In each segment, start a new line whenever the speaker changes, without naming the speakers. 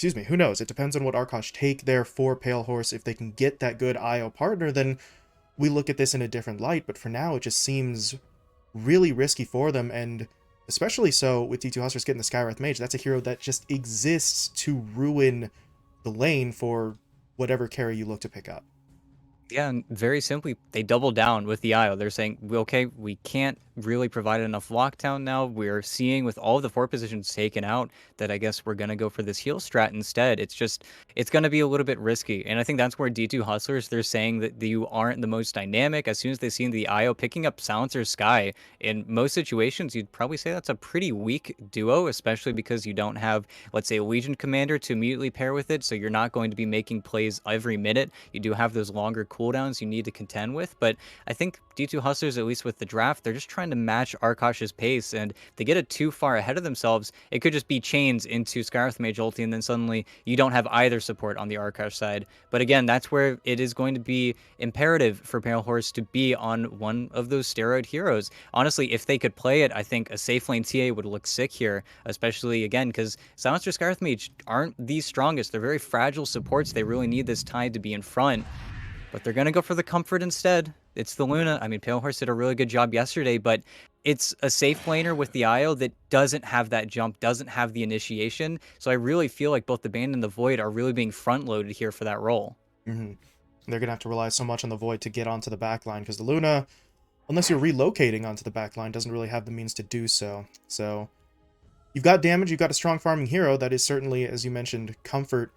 excuse me, who knows? It depends on what Arkosh take there for Pale Horse. If they can get that good IO partner, then we look at this in a different light. But for now, it just seems really risky for them, and especially so with D2 Hustlers getting the Skywrath Mage. That's a hero that just exists to ruin the lane for whatever carry you look to pick up.
Yeah, and very simply, they double down with the IO. They're saying, okay, we can't really provide enough lockdown now. We're seeing with all of the 4 positions taken out that I guess we're going to go for this heal strat instead. It's going to be a little bit risky. And I think that's where D2 Hustlers, they're saying that you aren't the most dynamic. As soon as they see the IO picking up Silencer Sky, in most situations, you'd probably say that's a pretty weak duo, especially because you don't have, let's say, a Legion Commander to immediately pair with it. So you're not going to be making plays every minute. You do have those longer cooldowns you need to contend with. But I think D2 Hustlers, at least with the draft, they're just trying to match Arkosh's pace. And if they get it too far ahead of themselves, it could just be chains into Skywrath Mage ulti, and then suddenly you don't have either support on the Arkosh side. But again, that's where it is going to be imperative for Pale Horse to be on one of those steroid heroes. Honestly, if they could play it, I think a safe lane TA would look sick here, especially again, because Silencer Skywrath Mage aren't the strongest. They're very fragile supports. They really need this tide to be in front. But they're going to go for the comfort instead. It's the Luna. I mean, Pale Horse did a really good job yesterday, but it's a safe laner with the IO that doesn't have that jump, doesn't have the initiation. So I really feel like both the Band and the Void are really being front-loaded here for that role.
Mm-hmm. They're going to have to rely so much on the Void to get onto the backline, because the Luna, unless you're relocating onto the backline, doesn't really have the means to do so. So you've got damage, you've got a strong farming hero. That is certainly, as you mentioned, comfort.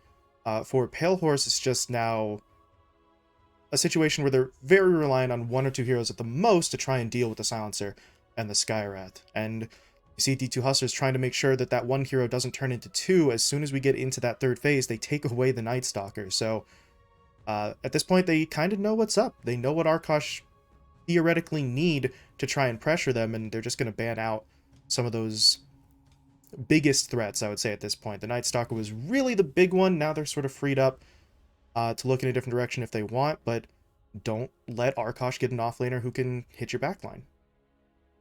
For Pale Horse, it's just now a situation where they're very reliant on 1 or 2 heroes at the most to try and deal with the Silencer and the Skywrath. And you see D2 Hustlers trying to make sure that that 1 hero doesn't turn into 2. As soon as we get into that 3rd phase, they take away the Night Stalker. So at this point, they kind of know what's up. They know what Arkosh theoretically need to try and pressure them, and they're just going to ban out some of those biggest threats, I would say, at this point. The Night Stalker was really the big one. Now they're sort of freed up to look in a different direction if they want, but don't let Arkosh get an offlaner who can hit your backline.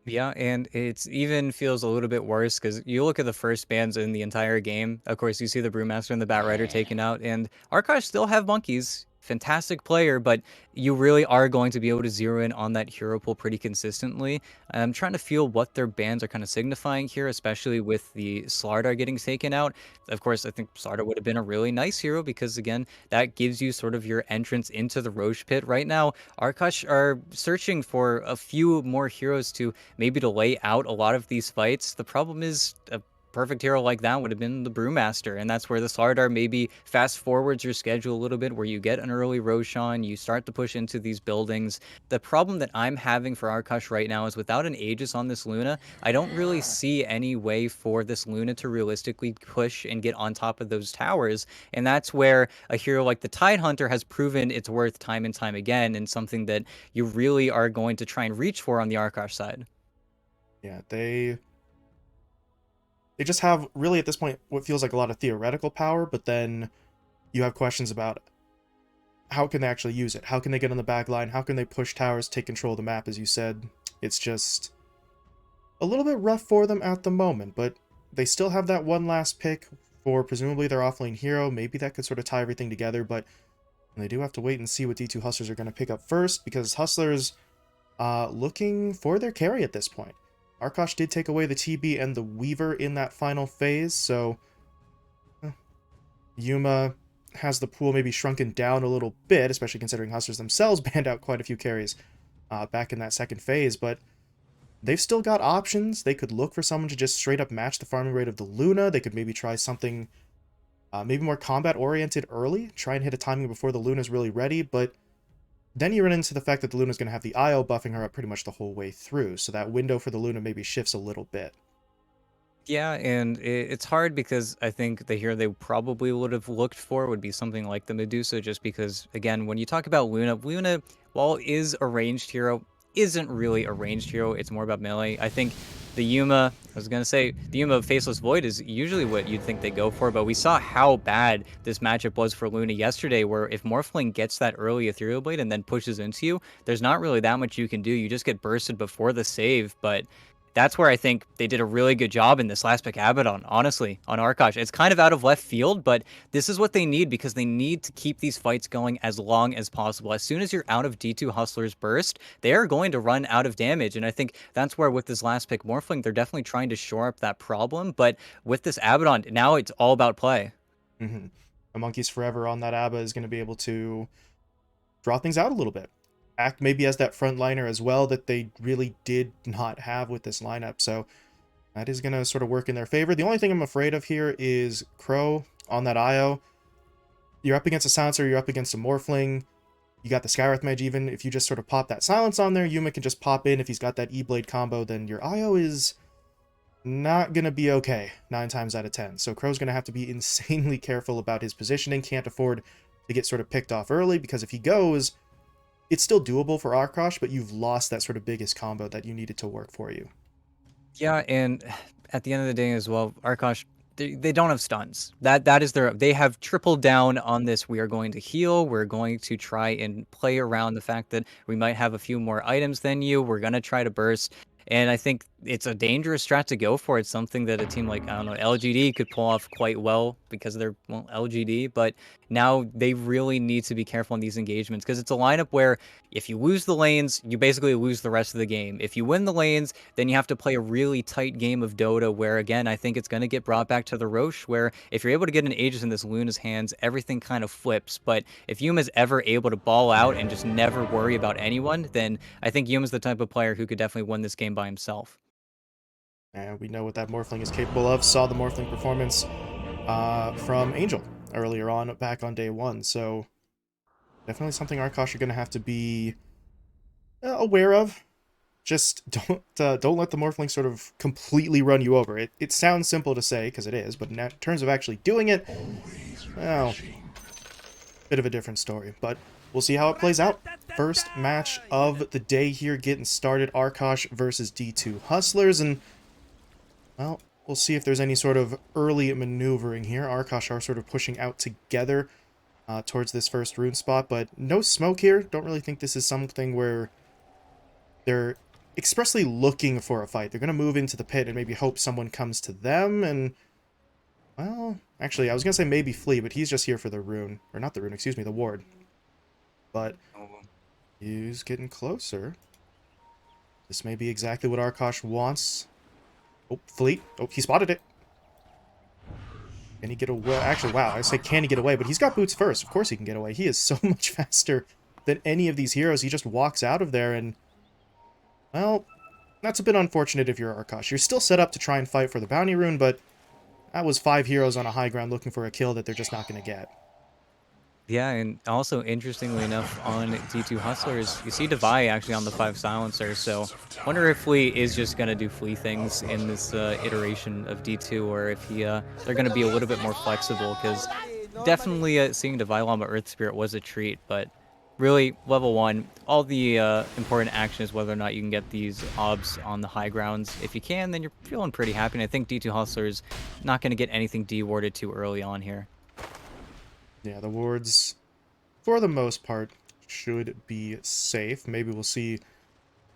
Yeah, and it's even feels a little bit worse because you look at the first bans in the entire game. Of course, you see the Brewmaster and the Batrider taken out, and Arkosh still have monkeys. Fantastic player, but you really are going to be able to zero in on that hero pool pretty consistently. I'm trying to feel what their bans are kind of signifying here, especially with the Slardar getting taken out. Of course, I think Slardar would have been a really nice hero because, again, that gives you sort of your entrance into the Roche pit. Right now, Arkosh are searching for a few more heroes to maybe to lay out a lot of these fights. The problem is a perfect hero like that would have been the Brewmaster, and that's where the Slardar maybe fast forwards your schedule a little bit, where you get an early Roshan, you start to push into these buildings. The problem that I'm having for Arkosh right now is without an Aegis on this Luna, I don't really see any way for this Luna to realistically push and get on top of those towers, and that's where a hero like the Tidehunter has proven its worth time and time again, and something that you really are going to try and reach for on the Arkosh side.
Yeah, they just have, really at this point, what feels like a lot of theoretical power, but then you have questions about how can they actually use it? How can they get on the back line? How can they push towers, take control of the map, as you said? It's just a little bit rough for them at the moment, but they still have that one last pick for presumably their offlane hero. Maybe that could sort of tie everything together, but they do have to wait and see what D2 Hustlers are going to pick up first, because Hustlers looking for their carry at this point. Arkosh did take away the TB and the Weaver in that final phase, so Yuma has the pool maybe shrunken down a little bit, especially considering Hustlers themselves banned out quite a few carries back in that 2nd phase, but they've still got options. They could look for someone to just straight up match the farming rate of the Luna. They could maybe try something maybe more combat-oriented early, try and hit a timing before the Luna's really ready, but then you run into the fact that the Luna's going to have the IO buffing her up pretty much the whole way through, so that window for the Luna maybe shifts a little bit.
Yeah, and it's hard because I think the hero they probably would have looked for would be something like the Medusa, just because, again, when you talk about Luna, while is a ranged hero, isn't really a ranged hero. It's more about melee. I think the Yuma, I was going to say, the Yuma Faceless Void is usually what you'd think they go for, but we saw how bad this matchup was for Luna yesterday, where if Morphling gets that early Ethereal Blade and then pushes into you, there's not really that much you can do. You just get bursted before the save, but that's where I think they did a really good job in this last pick Abaddon, honestly, on Arkosh. It's kind of out of left field, but this is what they need because they need to keep these fights going as long as possible. As soon as you're out of D2 Hustler's burst, they are going to run out of damage. And I think that's where with this last pick Morphling, they're definitely trying to shore up that problem. But with this Abaddon, now it's all about play.
Mm-hmm. A Monkeys Forever on that ABBA is going to be able to draw things out a little bit. Act maybe as that frontliner as well that they really did not have with this lineup. So that is going to sort of work in their favor. The only thing I'm afraid of here is Crow on that IO. You're up against a Silencer, you're up against a Morphling. You got the Skywrath Mage even. If you just sort of pop that Silence on there, Yuma can just pop in. If he's got that E-Blade combo, then your IO is not going to be okay 9 times out of 10. So Crow's going to have to be insanely careful about his positioning. Can't afford to get sort of picked off early, because if he goes, it's still doable for Arkosh, but you've lost that sort of biggest combo that you needed to work for you.
Yeah, and at the end of the day as well, Arkosh, they don't have stuns. That is their, they have tripled down on this. We are going to heal. We're going to try and play around the fact that we might have a few more items than you. We're going to try to burst. And I think it's a dangerous strat to go for. It's something that a team like, I don't know, LGD could pull off quite well because they're, well, LGD. But now they really need to be careful in these engagements because it's a lineup where if you lose the lanes, you basically lose the rest of the game. If you win the lanes, then you have to play a really tight game of Dota where, again, I think it's going to get brought back to the Roche where if you're able to get an Aegis in this Luna's hands, everything kind of flips. But if Yuma's ever able to ball out and just never worry about anyone, then I think Yuma's the type of player who could definitely win this game by himself.
And we know what that Morphling is capable of. Saw the Morphling performance from Angel earlier on, back on day 1. So definitely something Arkosh are going to have to be aware of. Just don't let the Morphling sort of completely run you over. It sounds simple to say, because it is, but in terms of actually doing it, well, bit of a different story. But we'll see how it plays out. First match of the day here getting started. Arkosh versus D2 Hustlers, and well, we'll see if there's any sort of early maneuvering here. Arkosh are sort of pushing out together towards this first rune spot, but no smoke here. Don't really think this is something where they're expressly looking for a fight. They're going to move into the pit and maybe hope someone comes to them, and, well, actually, I was going to say maybe flee, but he's just here for the rune. Or not the rune, excuse me, the ward. But he's getting closer. This may be exactly what Arkosh wants. Oh, fleet. Oh, he spotted it. Can he get away? Actually, wow, I say can he get away, but he's got boots first. Of course he can get away. He is so much faster than any of these heroes. He just walks out of there and, well, that's a bit unfortunate if you're Arkosh. You're still set up to try and fight for the bounty rune, but that was 5 heroes on a high ground looking for a kill that they're just not going to get.
Yeah, and also interestingly enough, on D2 Hustlers, you see Divide actually on the 5 Silencers, so wonder if Flea is just going to do Flea things in this iteration of D2, or if they're going to be a little bit more flexible, because definitely seeing Divide Llama Earth Spirit was a treat, but really, level 1, all the important action is whether or not you can get these obs on the high grounds. If you can, then you're feeling pretty happy, and I think D2 Hustlers not going to get anything dewarded too early on here.
Yeah, the wards, for the most part, should be safe. Maybe we'll see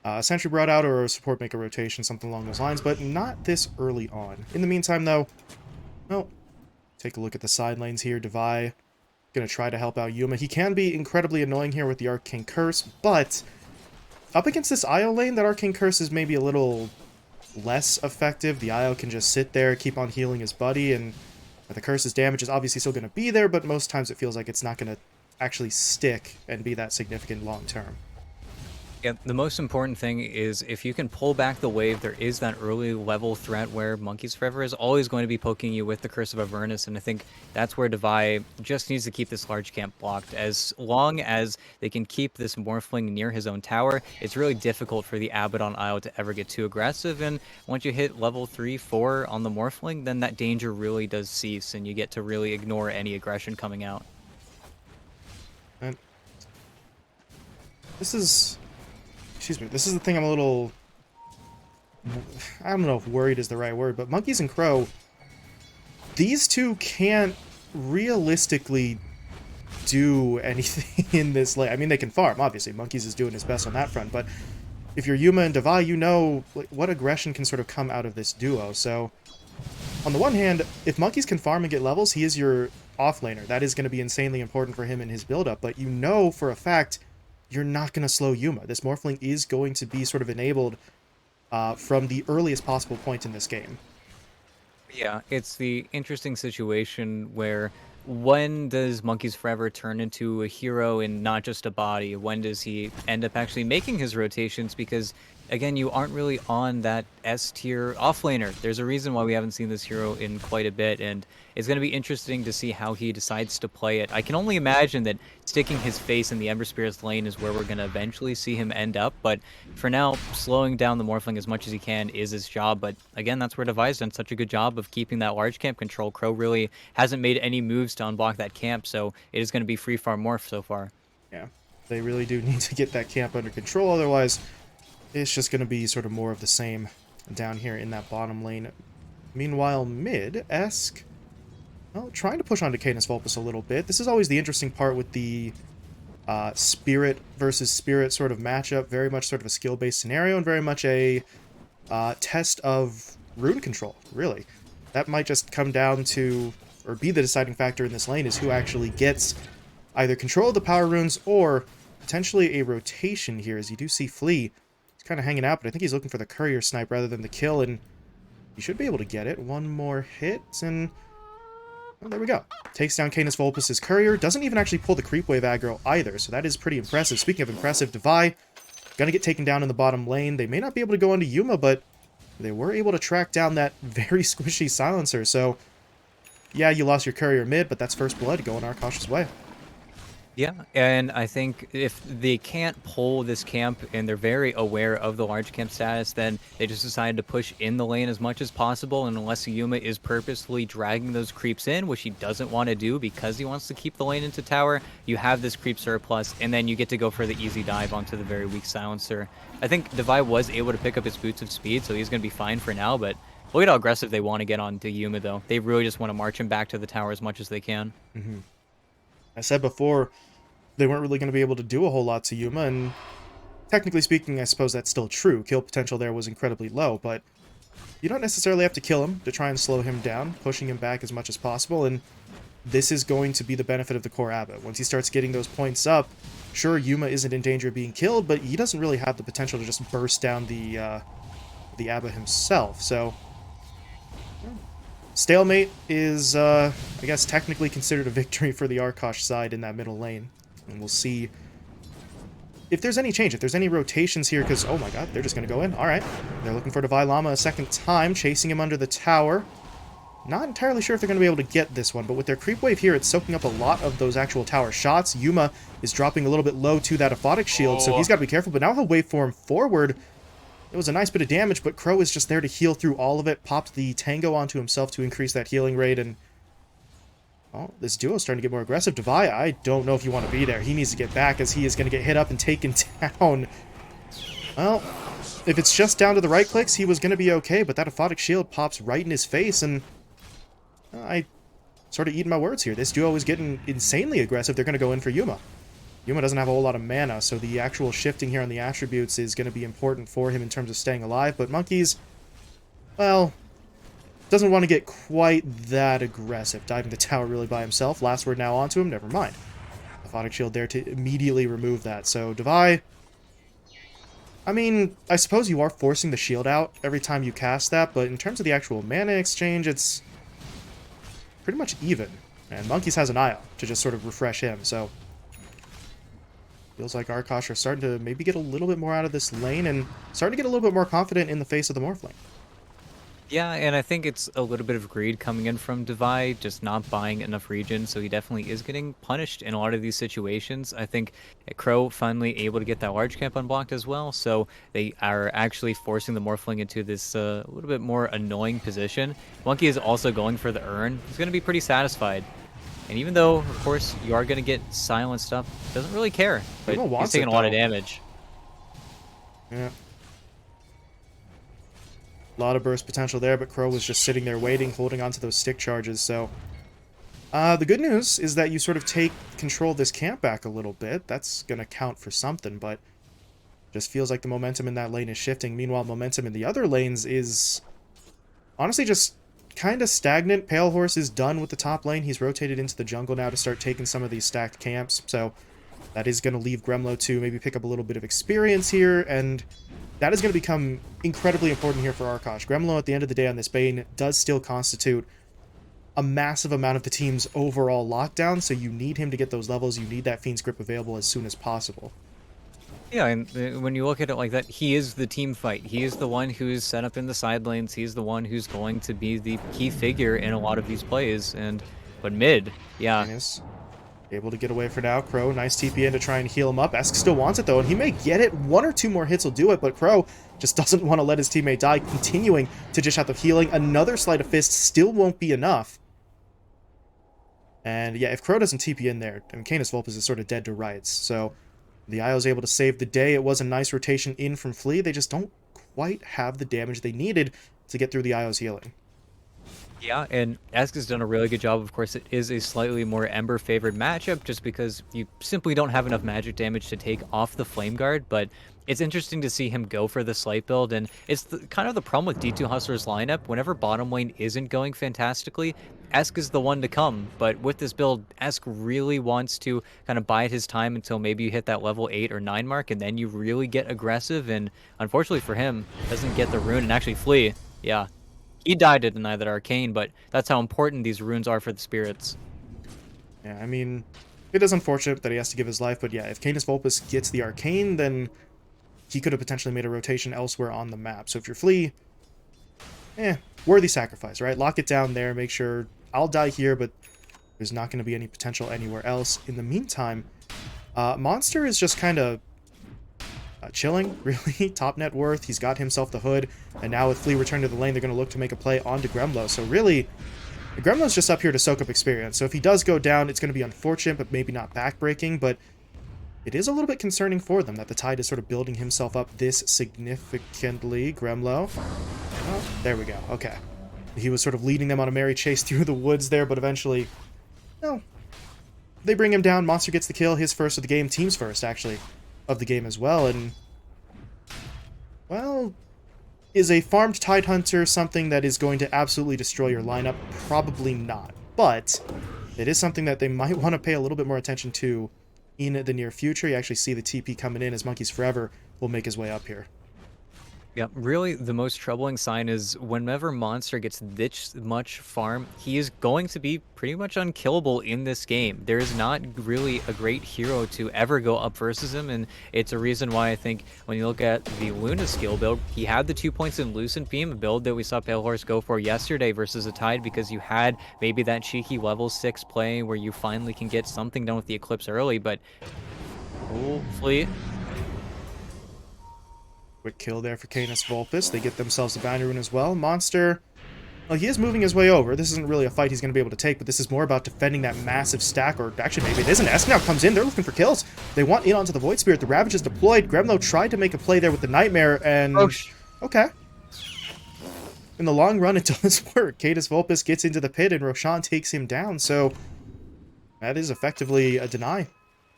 a sentry brought out or a support make a rotation, something along those lines, but not this early on. In the meantime, though, well, take a look at the side lanes here. Devi going to try to help out Yuma. He can be incredibly annoying here with the Arcane Curse, but up against this IO lane, that Arcane Curse is maybe a little less effective. The IO can just sit there, keep on healing his buddy, and the Curse's damage is obviously still going to be there, but most times it feels like it's not going to actually stick and be that significant long term.
Yeah, the most important thing is if you can pull back the wave, there is that early level threat where Monkeys Forever is always going to be poking you with the Curse of Avernus, and I think that's where Devi just needs to keep this large camp blocked. As long as they can keep this Morphling near his own tower, it's really difficult for the Abaddon IO to ever get too aggressive, and once you hit level 3, 4 on the Morphling, then that danger really does cease, and you get to really ignore any aggression coming out.
And this is... Excuse me, this is the thing I'm a little... I don't know if worried is the right word, but Monkeys and Crow, these two can't realistically do anything in this lane. I mean, they can farm, obviously. Monkeys is doing his best on that front, but if you're Yuma and Devi, you know like, what aggression can sort of come out of this duo. So, on the one hand, if Monkeys can farm and get levels, he is your offlaner. That is going to be insanely important for him in his build-up, but you know for a fact you're not going to slow Yuma. This Morphling is going to be sort of enabled from the earliest possible point in this game.
Yeah, it's the interesting situation where when does Monkeys Forever turn into a hero and not just a body? When does he end up actually making his rotations? Because again, you aren't really on that S tier offlaner. There's a reason why we haven't seen this hero in quite a bit, and it's going to be interesting to see how he decides to play it. I can only imagine that sticking his face in the Ember Spirit's lane is where we're going to eventually see him end up, but for now, slowing down the Morphling as much as he can is his job. But again, that's where Devi's done such a good job of keeping that large camp control. Crow really hasn't made any moves to unblock that camp, so it is going to be free farm morph so far.
Yeah, they really do need to get that camp under control, otherwise it's just going to be sort of more of the same down here in that bottom lane. Meanwhile, mid-esque, well, trying to push onto Canis Vulpus a little bit. This is always the interesting part with the spirit versus spirit sort of matchup. Very much sort of a skill-based scenario and very much a test of rune control, really. That might just come down to, or be the deciding factor in this lane, is who actually gets either control of the power runes or potentially a rotation here, as you do see Flea. He's kind of hanging out, but I think he's looking for the courier snipe rather than the kill, and he should be able to get it. One more hit, and oh, there we go. Takes down Canis Vulpus' courier. Doesn't even actually pull the creep wave aggro either, so that is pretty impressive. Speaking of impressive, Devi gonna get taken down in the bottom lane. They may not be able to go onto Yuma, but they were able to track down that very squishy silencer, so yeah, you lost your courier mid, but that's first blood going Arkosh's way.
Yeah, and I think if they can't pull this camp and they're very aware of the large camp status, then they just decided to push in the lane as much as possible. And unless Yuma is purposefully dragging those creeps in, which he doesn't want to do because he wants to keep the lane into tower, you have this creep surplus, and then you get to go for the easy dive onto the very weak silencer. I think Devi was able to pick up his boots of speed, so he's going to be fine for now, but look at how aggressive they want to get onto Yuma, though. They really just want to march him back to the tower as much as they can.
I said before, they weren't really going to be able to do a whole lot to Yuma, and technically speaking, I suppose that's still true. Kill potential there was incredibly low, but you don't necessarily have to kill him to try and slow him down, pushing him back as much as possible, and this is going to be the benefit of the core Abba. Once he starts getting those points up, sure, Yuma isn't in danger of being killed, but he doesn't really have the potential to just burst down the Abba himself, so stalemate is, I guess, technically considered a victory for the Arkosh side in that middle lane. And we'll see if there's any change, if there's any rotations here, because, oh my god, they're just going to go in. All right. They're looking for Devi Lama a second time, chasing him under the tower. Not entirely sure if they're going to be able to get this one, but with their creep wave here, it's soaking up a lot of those actual tower shots. Yuma is dropping a little bit low to that aphotic shield, so he's got to be careful, but now he'll waveform forward. It was a nice bit of damage, but Crow is just there to heal through all of it, popped the Tango onto himself to increase that healing rate, and oh, this duo's starting to get more aggressive. Devi, I don't know if you want to be there. He needs to get back as he is going to get hit up and taken down. Well, if it's just down to the right clicks, he was going to be okay, but that aphotic shield pops right in his face, and I sort of eating my words here. This duo is getting insanely aggressive. They're going to go in for Yuma. Yuma doesn't have a whole lot of mana, so the actual shifting here on the attributes is going to be important for him in terms of staying alive, but Monkeys, well, doesn't want to get quite that aggressive, diving the tower really by himself. Last word now onto him, never mind. Aphotic shield there to immediately remove that. So Devi, I mean, I suppose you are forcing the shield out every time you cast that, but in terms of the actual mana exchange, it's pretty much even. And Monkeys has an Io to just sort of refresh him, so feels like Arkosh are starting to maybe get a little bit more out of this lane and starting to get a little bit more confident in the face of the Morphling.
Yeah, and I think it's a little bit of greed coming in from Devi, just not buying enough regen, so he definitely is getting punished in a lot of these situations. I think Crow finally able to get that large camp unblocked as well, so they are actually forcing the Morphling into this little bit more annoying position. Monkey is also going for the urn. He's going to be pretty satisfied. And even though, of course, you are going to get silenced up, doesn't really care, but he's taking a lot of damage.
Yeah. A lot of burst potential there, but Crow was just sitting there waiting, holding onto those stick charges, so the good news is that you sort of take control of this camp back a little bit. That's going to count for something, but Just feels like the momentum in that lane is shifting. Meanwhile, momentum in the other lanes is honestly just kind of stagnant. Pale Horse is done with the top lane. He's rotated into the jungle now to start taking some of these stacked camps. So that is going to leave Gremlo to maybe pick up a little bit of experience here, and that is going to become incredibly important here for Arkosh. Gremlo, at the end of the day on this Bane, does still constitute a massive amount of the team's overall lockdown, so you need him to get those levels. You need that Fiend's Grip available as soon as possible.
Yeah, and when you look at it like that, he is the team fight. He is the one who's set up in the side lanes. He's the one who's going to be the key figure in a lot of these plays. But mid, yeah.
Is able to get away for now. Crow, nice TP in to try and heal him up. Esk still wants it though, and he may get it. 1 or 2 more hits will do it, but Crow just doesn't want to let his teammate die, continuing to dish out the healing. Another Sleight of Fist still won't be enough. And yeah, if Crow doesn't TP in there, I mean, Canis Vulpes is sort of dead to rights. So the IO is able to save the day. It was a nice rotation in from Flea. They just don't quite have the damage they needed to get through the IO's healing.
Yeah, and Esk has done a really good job. Of course, it is a slightly more Ember-favored matchup just because you simply don't have enough magic damage to take off the Flame Guard, but it's interesting to see him go for the Slight build, and it's kind of the problem with D2 Hustler's lineup. Whenever bottom lane isn't going fantastically, Esk is the one to come, but with this build, Esk really wants to kind of bide his time until maybe you hit that level 8 or 9 mark, and then you really get aggressive, and unfortunately for him, doesn't get the rune and actually flee. Yeah. He died to deny that arcane, but that's how important these runes are for the spirits.
Yeah, I mean, it is unfortunate that he has to give his life, but yeah, if Canis Vulpes gets the arcane, then he could have potentially made a rotation elsewhere on the map. So if you're Flea, worthy sacrifice, right? Lock it down there, make sure I'll die here, but there's not going to be any potential anywhere else. In the meantime, Monster is just kind of chilling, really. Top net worth, he's got himself the hood, and now with Flea returning to the lane, they're going to look to make a play onto Gremlo. So really, Gremlo's just up here to soak up experience. So if he does go down, it's going to be unfortunate, but maybe not backbreaking, but it is a little bit concerning for them that the Tide is sort of building himself up this significantly. Gremlo. Oh, there we go. Okay. He was sort of leading them on a merry chase through the woods there, but eventually, no. They bring him down. Monster gets the kill, his first of the game, team's first, actually, of the game as well, and, well, is a farmed Tide Hunter something that is going to absolutely destroy your lineup? Probably not, but it is something that they might want to pay a little bit more attention to in the near future. You actually see the TP coming in as Monkeys Forever will make his way up here.
Yeah, really the most troubling sign is whenever Monster gets this much farm, he is going to be pretty much unkillable in this game. There is not really a great hero to ever go up versus him, and it's a reason why I think when you look at the Luna skill build, he had the 2 points in Lucent Beam, a build that we saw Pale Horse go for yesterday versus a Tide, because you had maybe that cheeky level 6 play where you finally can get something done with the Eclipse early, but Fleet.
Quick kill there for Canis Vulpes. They get themselves a bounty rune as well. Monster, well, he is moving his way over. This isn't really a fight he's going to be able to take, but this is more about defending that massive stack, or actually maybe it isn't. Esk now comes in. They're looking for kills. They want in onto the Void Spirit. The Ravage is deployed. Gremlo tried to make a play there with the Nightmare, and... okay. In the long run, it does work. Canis Vulpes gets into the pit, and Roshan takes him down, so that is effectively a deny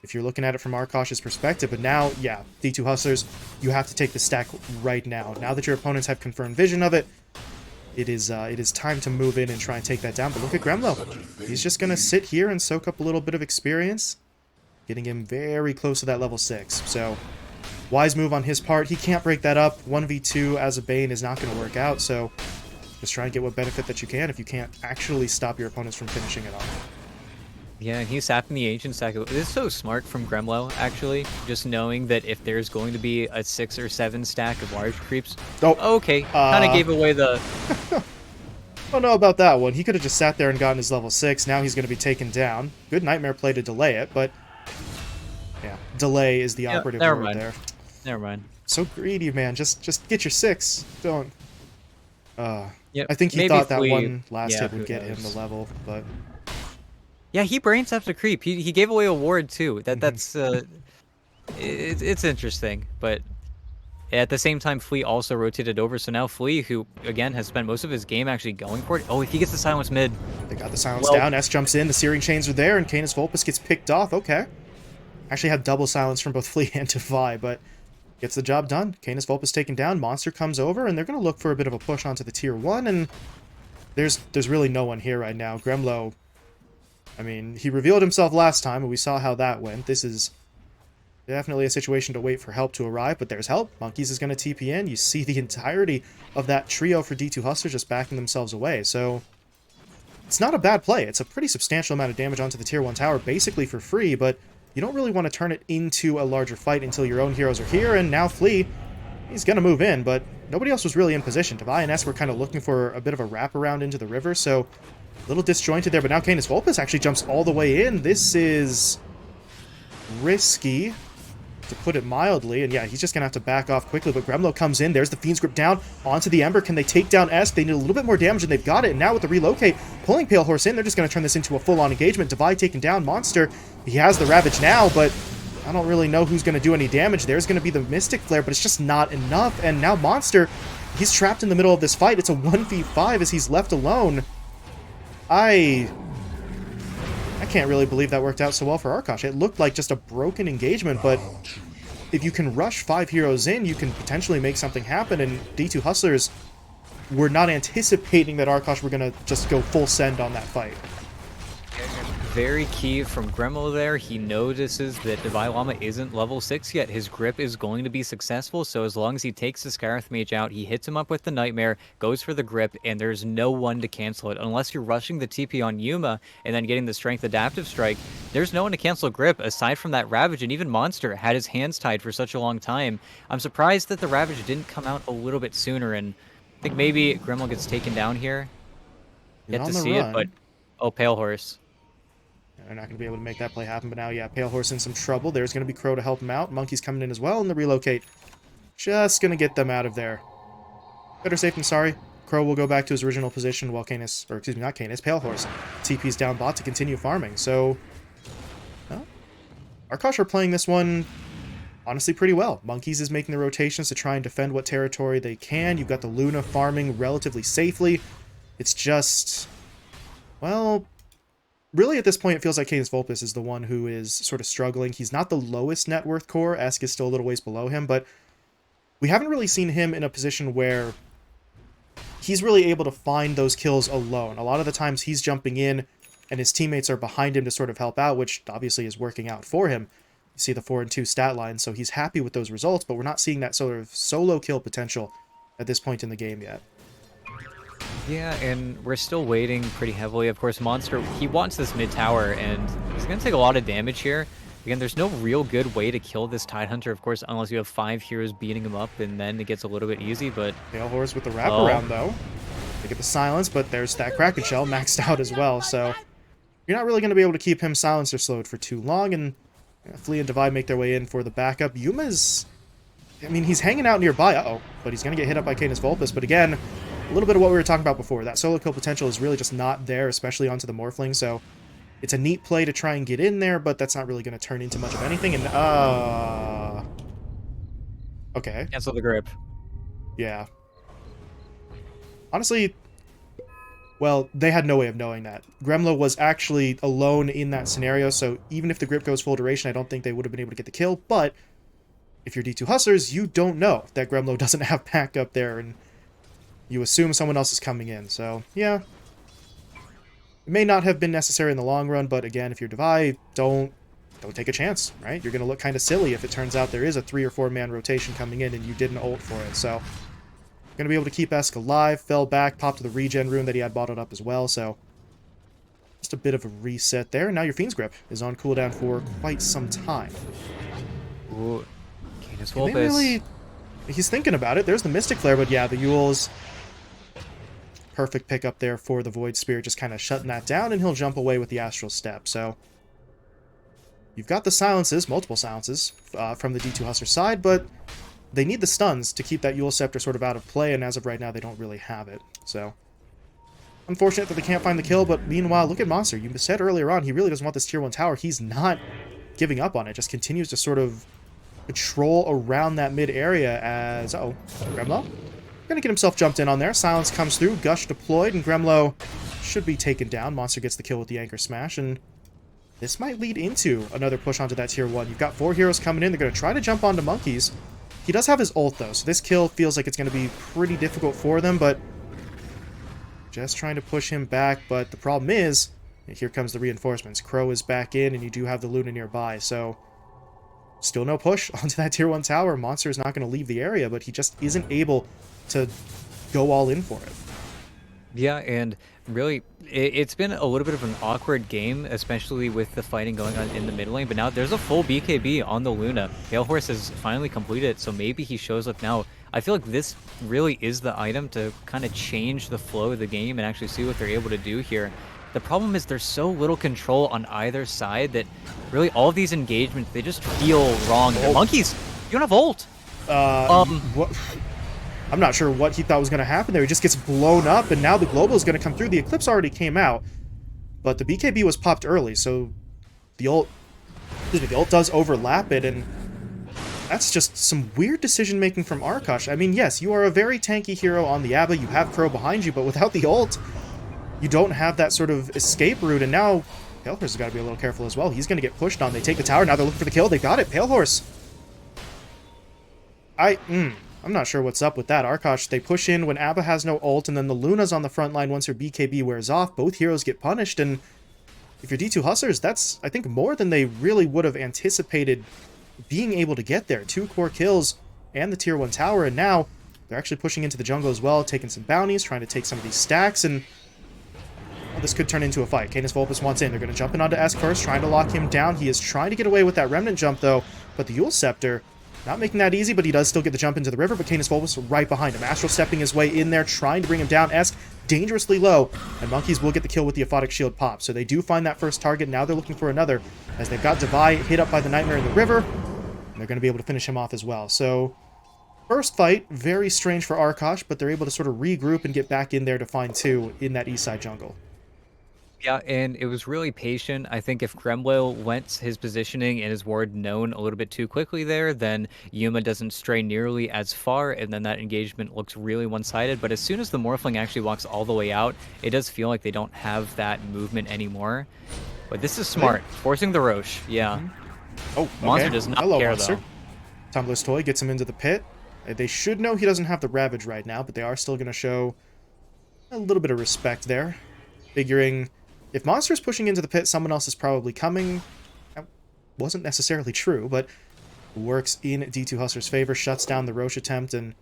if you're looking at it from Arkosh's perspective. But now, yeah, D2 Hustlers, you have to take the stack right now. Now that your opponents have confirmed vision of it, it is time to move in and try and take that down. But look at Gremlo. He's just going to sit here and soak up a little bit of experience, getting him very close to that level 6. So, wise move on his part. He can't break that up. 1v2 as a Bane is not going to work out, so just try and get what benefit that you can if you can't actually stop your opponents from finishing it off.
Yeah, and he's sapping the ancient stack. This is so smart from Gremlo, actually. Just knowing that if there's going to be a 6 or 7 stack of large creeps... Oh, okay. Kind of gave away the...
I don't know about that one. He could have just sat there and gotten his level 6. Now he's going to be taken down. Good Nightmare play to delay it, but... yeah, delay is the operative word there.
Never mind.
So greedy, man. Just get your 6. Don't...
Yep.
I think he thought that one last hit would get him the level, but...
yeah, he brain tapped a creep. He gave away a ward too. That's it's interesting, but at the same time, Flea also rotated over. So now Flea, who again has spent most of his game actually going for it. Oh, he gets the silence mid.
They got the silence down. S jumps in. The Searing Chains are there, and Canis Vulpes gets picked off. Okay, actually had double silence from both Flea and Defy, but Gets the job done. Canis Vulpus taken down. Monster comes over, and they're going to look for a bit of a push onto the tier 1, and there's really no one here right now. Gremlo, I mean, he revealed himself last time, and we saw how that went. This is definitely a situation to wait for help to arrive, but there's help. Monkeys is going to TP in. You see the entirety of that trio for D2 Hustlers just backing themselves away, so it's not a bad play. It's a pretty substantial amount of damage onto the tier 1 tower, basically for free, but you don't really want to turn it into a larger fight until your own heroes are here, and now Flea, he's going to move in, but nobody else was really in position. Devi and S were kind of looking for a bit of a wraparound into the river, so a little disjointed there, but now Canis Vulpus actually jumps all the way in. This is risky, to put it mildly, and yeah, he's just going to have to back off quickly, but Gremlo comes in. There's the Fiend's Grip down onto the Ember. Can they take down S? They need a little bit more damage, and they've got it, and now with the relocate, pulling Pale Horse in, they're just going to turn this into a full-on engagement. Devi taken down. Monster, he has the Ravage now, but I don't really know who's going to do any damage. There's going to be the Mystic Flare, but it's just not enough, and now Monster, he's trapped in the middle of this fight. It's a 1v5 as he's left alone. I can't really believe that worked out so well for Arkosh. It looked like just a broken engagement, but if you can rush 5 heroes in, you can potentially make something happen, and D2 Hustlers were not anticipating that Arkosh were going to just go full send on that fight.
Very key from Gremlo there. He notices that Devi Llama isn't level 6 yet. His grip is going to be successful, so as long as he takes the Scarith Mage out, he hits him up with the Nightmare, goes for the grip, and there's no one to cancel it. Unless you're rushing the TP on Yuma and then getting the Strength Adaptive Strike, there's no one to cancel grip aside from that Ravage, and even Monster had his hands tied for such a long time. I'm surprised that the Ravage didn't come out a little bit sooner, and I think maybe Gremlo gets taken down here. Yet to see it, but oh, Pale Horse.
They're not going to be able to make that play happen, but now, yeah, Pale Horse in some trouble. There's going to be Crow to help him out. Monkey's coming in as well, and the relocate just going to get them out of there. Better safe than sorry. Crow will go back to his original position while Canis, or excuse me, not Canis, Pale Horse TP's down bot to continue farming. So, well, Arkosh are playing this one honestly pretty well. Monkeys is making the rotations to try and defend what territory they can. You've got the Luna farming relatively safely. It's just, well, really, at this point, it feels like Canis Vulpus is the one who is sort of struggling. He's not the lowest net worth core. Esk is still a little ways below him, but we haven't really seen him in a position where he's really able to find those kills alone. A lot of the times, he's jumping in, and his teammates are behind him to sort of help out, which obviously is working out for him. You see the 4 and 2 stat line, so he's happy with those results, but we're not seeing that sort of solo kill potential at this point in the game yet.
Yeah, and we're still waiting pretty heavily. Of course, Monster, he wants this mid tower, and he's going to take a lot of damage here. Again, there's no real good way to kill this Tidehunter, of course, unless you have 5 heroes beating him up, and then it gets a little bit easy, but...
Pale Horse with the wraparound, though. They get the silence, but there's that Kraken Shell maxed out as well, so you're not really going to be able to keep him silenced or slowed for too long, and Flea and Divide make their way in for the backup. Yuma's... I mean, he's hanging out nearby, but he's going to get hit up by Canis Vulpus, but again, a little bit of what we were talking about before. That solo kill potential is really just not there, especially onto the Morphling, so it's a neat play to try and get in there, but that's not really going to turn into much of anything, and, okay.
Cancel the grip.
Yeah. Honestly, well, they had no way of knowing that. Gremlo was actually alone in that scenario, so even if the grip goes full duration, I don't think they would have been able to get the kill, but if you're D2 Hustlers, you don't know that Gremlo doesn't have backup there, and you assume someone else is coming in, so, yeah. It may not have been necessary in the long run, but again, if you're Devi, don't take a chance, right? You're going to look kind of silly if it turns out there is a 3 or 4 man rotation coming in and you didn't ult for it, so going to be able to keep Esk alive, fell back, popped the regen rune that he had bottled up as well, so just a bit of a reset there. Now your Fiend's Grip is on cooldown for quite some time.
Ooh, Canis
Vulpus.
Vulpus.
He's thinking about it. There's the Mystic Flare, but yeah, the Yule's perfect pickup there for the Void Spirit, just kind of shutting that down, and he'll jump away with the Astral Step. So you've got the silences, multiple silences, from the D2 Hustler side, but they need the stuns to keep that Yule Scepter sort of out of play, and as of right now, they don't really have it. So unfortunate that they can't find the kill, but meanwhile, look at Monster. You said earlier on, he really doesn't want this Tier 1 tower. He's not giving up on it, just continues to sort of patrol around that mid area as... Uh-oh, Gremlo gonna get himself jumped in on there. Silence comes through, Gush deployed, and Gremlo should be taken down. Monster gets the kill with the Anchor Smash, and this might lead into another push onto that Tier 1. You've got 4 heroes coming in. They're going to try to jump onto Monkeys. He does have his ult, though, so this kill feels like it's going to be pretty difficult for them, but just trying to push him back. But the problem is, here comes the reinforcements. Crow is back in, and you do have the Luna nearby, so still no push onto that tier 1 tower. Monster is not going to leave the area, but he just isn't able to go all in for it.
Yeah, and really, it's been a little bit of an awkward game, especially with the fighting going on in the mid lane, but now there's a full BKB on the Luna. Pale Horse has finally completed it, so maybe he shows up now. I feel like this really is the item to kind of change the flow of the game and actually see what they're able to do here. The problem is there's so little control on either side that really all of these engagements, they just feel wrong. The monkeys, you don't have ult.
What? I'm not sure what he thought was going to happen there. He just gets blown up, and now the global is going to come through. The Eclipse already came out, but the BKB was popped early, so the ult does overlap it, and that's just some weird decision-making from Arkosh. I mean, yes, you are a very tanky hero on the Abba. You have Crow behind you, but without the ult, you don't have that sort of escape route, and now Pale Horse has got to be a little careful as well. He's going to get pushed on. They take the tower. Now they're looking for the kill. They got it. Pale Horse. I'm not sure what's up with that. Arkosh, they push in when Abba has no ult, and then the Luna's on the front line once her BKB wears off. Both heroes get punished, and if you're D2 Hustlers, that's, I think, more than they really would have anticipated being able to get there. 2 core kills and the tier 1 tower, and now they're actually pushing into the jungle as well, taking some bounties, trying to take some of these stacks, and well, this could turn into a fight. Canis Vulpus wants in. They're going to jump in onto Esk first, trying to lock him down. He is trying to get away with that Remnant jump, though, but the Eul Scepter not making that easy, but he does still get the jump into the river, but Canis Vulpus right behind him. Astral stepping his way in there, trying to bring him down. Esk dangerously low, and Monkeys will get the kill with the Aphotic Shield pop. So they do find that first target. Now they're looking for another, as they've got Devi hit up by the Nightmare in the river, and they're going to be able to finish him off as well. So first fight, very strange for Arkosh, but they're able to sort of regroup and get back in there to find 2 in that east side jungle.
Yeah, and it was really patient. I think if Kremlil went his positioning and his ward known a little bit too quickly there, then Yuma doesn't stray nearly as far, and then that engagement looks really one-sided. But as soon as the Morphling actually walks all the way out, it does feel like they don't have that movement anymore. But this is smart, forcing the Roche, yeah.
Oh, okay.
Monster does not
Hello,
care,
Monster.
though.
Tumbler's Toy gets him into the pit. They should know he doesn't have the Ravage right now, but they are still going to show a little bit of respect there. Figuring if Monster's pushing into the pit, someone else is probably coming. That wasn't necessarily true, but works in D2 Hustler's favor, shuts down the Roche attempt, and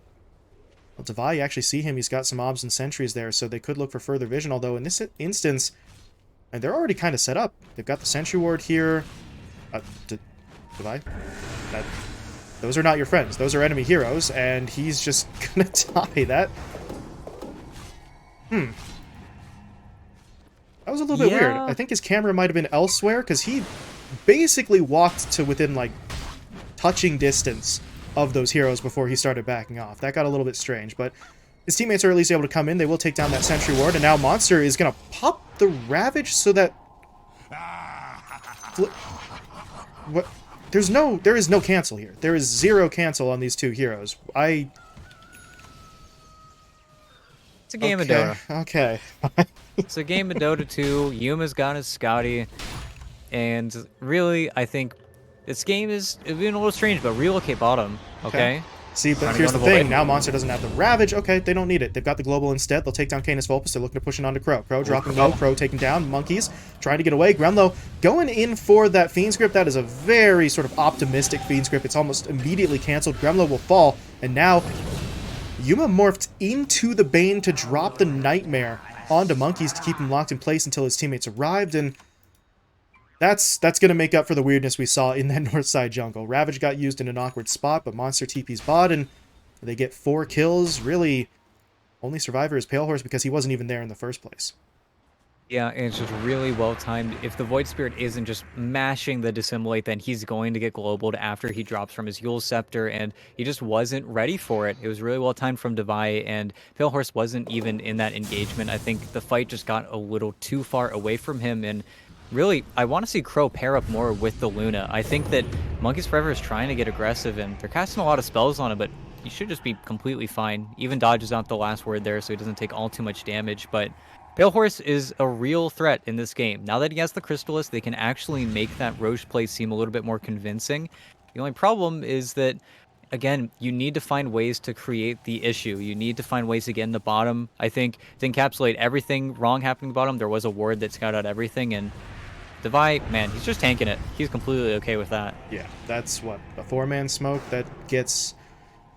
well, Devi, you actually see him. He's got some obs and sentries there, so they could look for further vision, although in this instance, and they're already kind of set up. They've got the sentry ward here. Devi? Those are not your friends. Those are enemy heroes, and he's just gonna die. That was a little bit weird. I think his camera might have been elsewhere, because he basically walked to within, like, touching distance of those heroes before he started backing off. That got a little bit strange, but his teammates are at least able to come in. They will take down that sentry ward, and now Monster is going to pop the Ravage so that... What? There is no cancel here. There is 0 cancel on these 2 heroes.
It's a game of Dota.
Okay.
It's a game of Dota 2. Yuma's got his Scouty. And really, I think this game is being a little strange, but relocate bottom, okay?
See, but here's the thing. Now Monster doesn't have the Ravage. Okay, they don't need it. They've got the Global instead. They'll take down Canis Vulpus. They're looking to push it onto Crow. Crow dropping low. Crow taking down. Monkeys trying to get away. Gremlo going in for that Fiend's Grip. That is a very sort of optimistic Fiend's Grip. It's almost immediately canceled. Gremlo will fall. And now Yuma morphed into the Bane to drop the Nightmare onto Monkeys to keep him locked in place until his teammates arrived, and that's going to make up for the weirdness we saw in that north side jungle. Ravage got used in an awkward spot, but Monster TP's bot, and they get 4 kills. Really, only survivor is Pale Horse because he wasn't even there in the first place.
Yeah, and it's just really well timed. If the Void Spirit isn't just mashing the Dissimulate, then he's going to get globaled after he drops from his Eul Scepter, and he just wasn't ready for it. It was really well timed from Devi, and Pale Horse wasn't even in that engagement. I think the fight just got a little too far away from him, and really, I want to see Crow pair up more with the Luna. I think that Monkeys Forever is trying to get aggressive, and they're casting a lot of spells on him, but he should just be completely fine. Even dodge is not the last word there, so he doesn't take all too much damage, but Pale Horse is a real threat in this game. Now that he has the Crystalist, they can actually make that Roche play seem a little bit more convincing. The only problem is that Again, you need to find ways to create the issue. You need to find ways to get in the bottom. I think to encapsulate everything wrong happening at the bottom, there was a ward that scouted out everything, and Devi, man, he's just tanking it. He's completely okay with that.
Yeah, that's what, a 4-man smoke that gets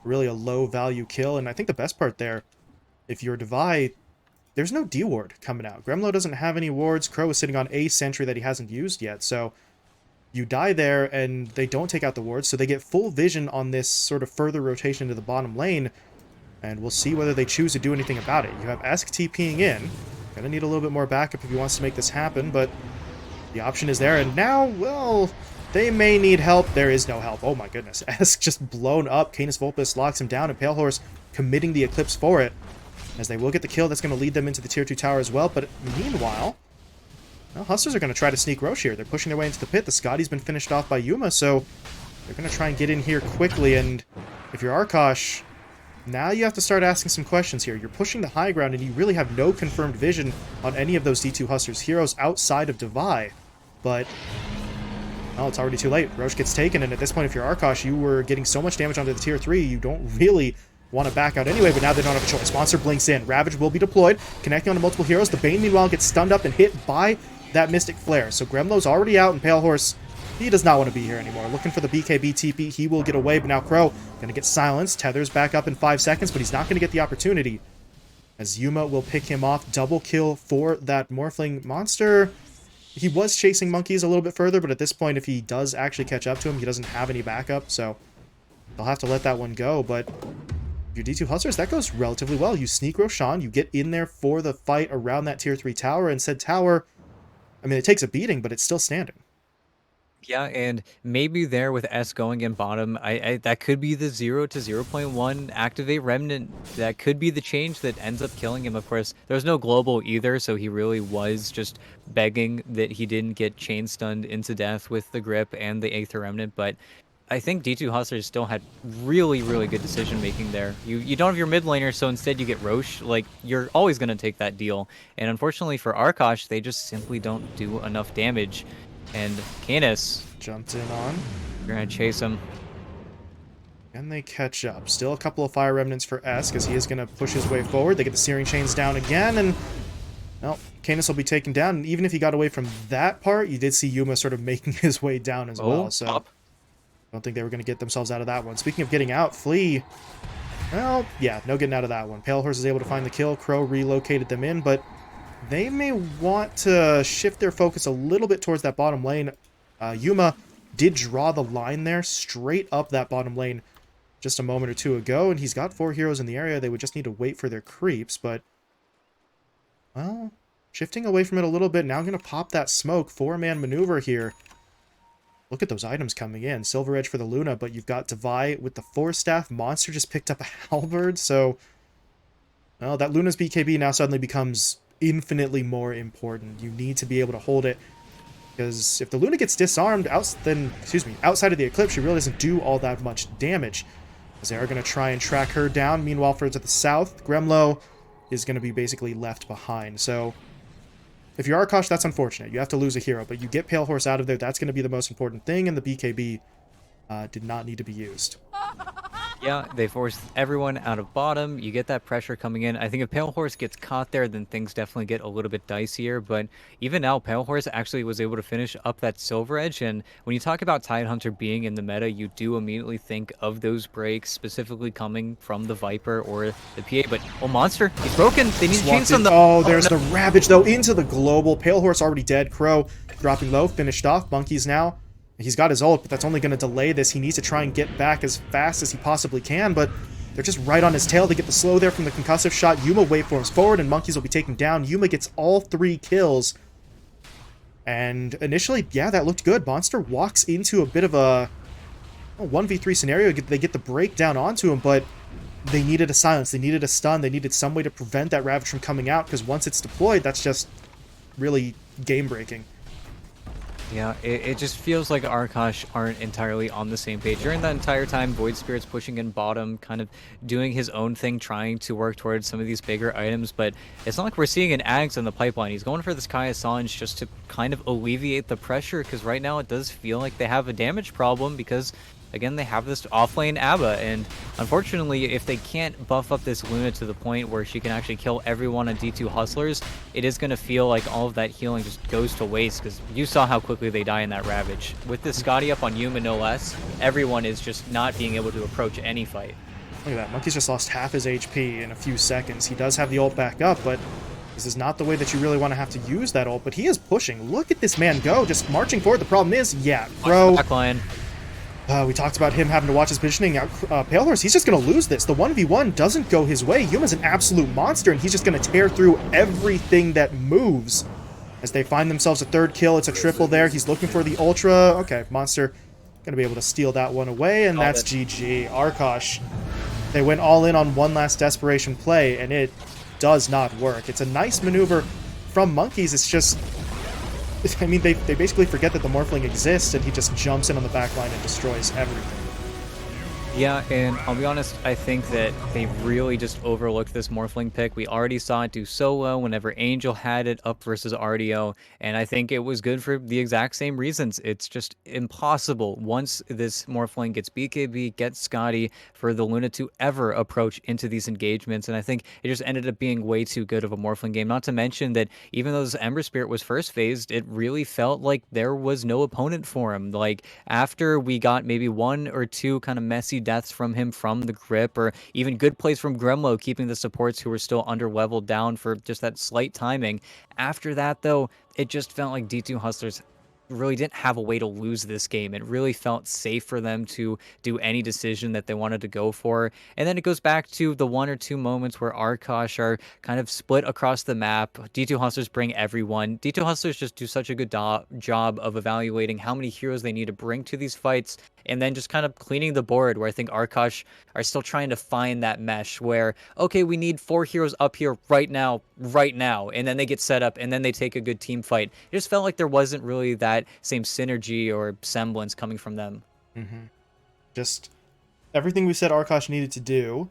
really a low value kill. And I think the best part there, if you're Devi, there's no D ward coming out. Gremlo doesn't have any wards. Crow is sitting on a sentry that he hasn't used yet. So you die there and they don't take out the wards. So they get full vision on this sort of further rotation to the bottom lane. And we'll see whether they choose to do anything about it. You have Esk TPing in. Gonna need a little bit more backup if he wants to make this happen, but the option is there. And now, well, they may need help. There is no help. Oh my goodness. Esk just blown up. Canis Vulpus locks him down, and Pale Horse committing the Eclipse for it. As they will get the kill, that's going to lead them into the tier 2 tower as well. But meanwhile, well, Hustlers are going to try to sneak Roche here. They're pushing their way into the pit. The Scotty's been finished off by Yuma, so they're going to try and get in here quickly. And if you're Arkosh, now you have to start asking some questions here. You're pushing the high ground, and you really have no confirmed vision on any of those D2 Hustlers heroes outside of Devi. But, well, it's already too late. Roche gets taken, and at this point, if you're Arkosh, you were getting so much damage onto the tier 3, you don't really want to back out anyway, but now they don't have a choice. Monster blinks in. Ravage will be deployed, connecting onto multiple heroes. The Bane, meanwhile, gets stunned up and hit by that Mystic Flare. So Gremlo's already out, and Pale Horse, he does not want to be here anymore. Looking for the BKB TP. He will get away, but now Crow going to get silenced. Tethers back up in 5 seconds, but he's not going to get the opportunity, as Yuma will pick him off. Double kill for that Morphling monster. He was chasing monkeys a little bit further, but at this point, if he does actually catch up to him, he doesn't have any backup, so they'll have to let that one go. But your D2 Hustlers, that goes relatively well. You sneak Roshan, you get in there for the fight around that tier 3 tower, and said tower, I mean, it takes a beating, but it's still standing.
Yeah, and maybe there with S going in bottom, I that could be the 0 to 0.1 activate Remnant. That could be the change that ends up killing him. Of course, there's no global either, so he really was just begging that he didn't get chain stunned into death with the grip and the Aether Remnant. But I think D2 Hustlers still had really, really good decision making there. You don't have your mid laner, so instead you get Roche. Like, you're always going to take that deal. And unfortunately for Arkosh, they just simply don't do enough damage. And Canis
Jumped in on.
you're gonna chase him.
And they catch up. Still a couple of Fire Remnants for S, because he is going to push his way forward. They get the Searing Chains down again, and, well, Canis will be taken down. And even if he got away from that part, you did see Yuma sort of making his way down as well. So I don't think they were going to get themselves out of that one. Speaking of getting out, Flea, well, yeah, no getting out of that one. Pale Horse is able to find the kill. Crow relocated them in, but they may want to shift their focus a little bit towards that bottom lane. Yuma did draw the line there, straight up that bottom lane just a moment or two ago, and he's got 4 heroes in the area. They would just need to wait for their creeps, but, well, shifting away from it a little bit. Now going to pop that smoke. 4-man maneuver here. Look at those items coming in. Silver Edge for the Luna, but you've got Devi with the Force Staff. Monster just picked up a Halberd, so, well, that Luna's BKB now suddenly becomes infinitely more important. You need to be able to hold it, because if the Luna gets disarmed, outside of the Eclipse, she really doesn't do all that much damage, as they are going to try and track her down. Meanwhile, for to the south, Gremlo is going to be basically left behind. So if you're Arkosh, that's unfortunate. You have to lose a hero, but you get Pale Horse out of there. That's going to be the most important thing, and the BKB did not need to be used.
Yeah, they forced everyone out of bottom. You get that pressure coming in. I think if Pale Horse gets caught there, then things definitely get a little bit dicier. But even now, Pale Horse actually was able to finish up that Silver Edge. And when you talk about Tidehunter being in the meta, you do immediately think of those breaks, specifically coming from the Viper or the PA. But, oh, Monster, he's broken. They need to change some.
Oh, there's no. The Ravage, though, into the global. Pale Horse already dead. Crow dropping low, finished off. Monkeys now. He's got his ult, but that's only going to delay this. He needs to try and get back as fast as he possibly can, but they're just right on his tail. They get the slow there from the concussive shot. Yuma waveforms forward, and Monkeys will be taken down. Yuma gets all 3 kills. And initially, yeah, that looked good. Monster walks into a bit of a 1v3 scenario. They get the breakdown onto him, but they needed a silence. They needed a stun. They needed some way to prevent that Ravage from coming out, because once it's deployed, that's just really game-breaking.
Yeah, it just feels like Arkosh aren't entirely on the same page. During that entire time, Void Spirit's pushing in bottom, kind of doing his own thing, trying to work towards some of these bigger items, but it's not like we're seeing an Ags in the pipeline. He's going for this Kai Assange just to kind of alleviate the pressure, because right now it does feel like they have a damage problem, because again, they have this offlane Abba, and unfortunately, if they can't buff up this Luna to the point where she can actually kill everyone on D2 Hustlers, it is going to feel like all of that healing just goes to waste, because you saw how quickly they die in that Ravage. With this Scotty up on Yuma, no less, everyone is just not being able to approach any fight.
Look at that. Monkey's just lost half his HP in a few seconds. He does have the ult back up, but this is not the way that you really want to have to use that ult. But he is pushing. Look at this man go, just marching forward. The problem is, yeah, Crow.
Backline.
We talked about him having to watch his positioning. Pale Horse, he's just going to lose this. The 1v1 doesn't go his way. Yuma's an absolute monster, and he's just going to tear through everything that moves. As they find themselves a third kill, it's a triple there. He's looking for the Ultra. Okay, Monster going to be able to steal that one away, and that's GG. Arkosh, they went all in on one last desperation play, and it does not work. It's a nice maneuver from Monkeys. It's just, I mean, they basically forget that the Morphling exists, and he just jumps in on the back line and destroys everything.
Yeah, and I'll be honest, I think that they really just overlooked this Morphling pick. We already saw it do so well whenever Angel had it up versus RDO, and I think it was good for the exact same reasons. It's just impossible once this Morphling gets BKB, gets Scotty, for the Luna to ever approach into these engagements, and I think it just ended up being way too good of a Morphling game. Not to mention that even though this Ember Spirit was first phased, it really felt like there was no opponent for him. Like, after we got maybe one or two kind of messy deaths from him from the grip, or even good plays from Gremlo keeping the supports who were still under-leveled down for just that slight timing. After that, though, it just felt like D2 Hustlers really didn't have a way to lose this game. It really felt safe for them to do any decision that they wanted to go for. And then it goes back to the one or two moments where Arkosh are kind of split across the map. D2 Hustlers bring everyone. D2 Hustlers just do such a good job of evaluating how many heroes they need to bring to these fights, and then just kind of cleaning the board, where I think Arkosh are still trying to find that mesh where, okay, we need 4 heroes up here right now, and then they get set up, and then they take a good team fight. It just felt like there wasn't really that same synergy or semblance coming from them.
Just everything we said Arkosh needed to do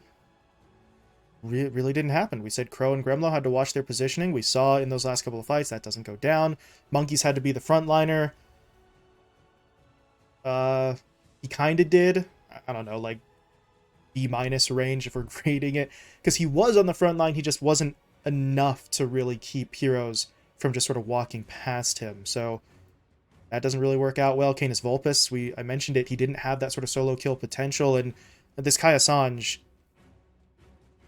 really didn't happen. We said Crow and Gremlo had to watch their positioning. We saw in those last couple of fights that doesn't go down. Monkeys had to be the frontliner. He kind of did. I don't know, like B- range if we're grading it, because he was on the front line. He just wasn't enough to really keep heroes from just sort of walking past him. So that doesn't really work out well. Canis Vulpes, I mentioned it, he didn't have that sort of solo kill potential, and this Kai Assange,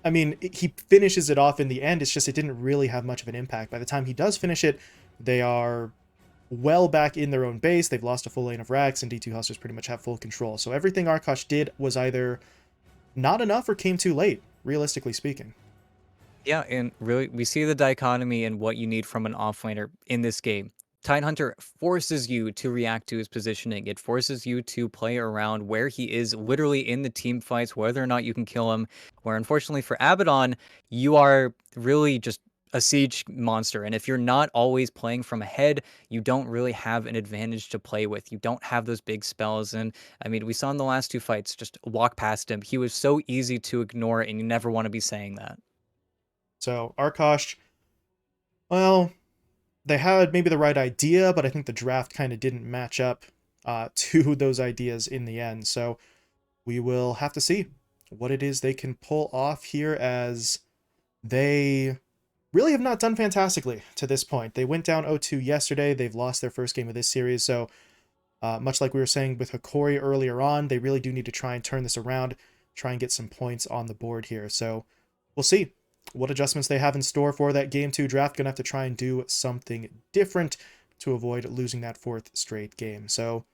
I mean, he finishes it off in the end. It's just it didn't really have much of an impact. By the time he does finish it, they are well back in their own base. They've lost a full lane of racks, and D2 Hustlers pretty much have full control. So everything Arkosh did was either not enough or came too late, realistically speaking.
Yeah, and really, we see the dichotomy in what you need from an offlaner in this game. Tidehunter forces you to react to his positioning. It forces you to play around where he is literally in the team fights, whether or not you can kill him. Where unfortunately for Abaddon, you are really just a siege monster. And if you're not always playing from ahead, you don't really have an advantage to play with. You don't have those big spells. And I mean, we saw in the last 2 fights, just walk past him. He was so easy to ignore, and you never want to be saying that.
So Arkosh, well, they had maybe the right idea, but I think the draft kind of didn't match up to those ideas in the end. So we will have to see what it is they can pull off here, as they really have not done fantastically to this point. They went down 0-2 yesterday. They've lost their first game of this series. So much like we were saying with Hikori earlier on, they really do need to try and turn this around, try and get some points on the board here. So we'll see what adjustments they have in store for that Game 2 draft. Gonna have to try and do something different to avoid losing that 4th straight game. So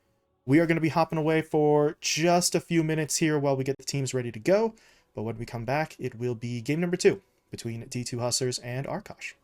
we are going to be hopping away for just a few minutes here while we get the teams ready to go. But when we come back, it will be game number 2 between D2 Hustlers and Arkosh.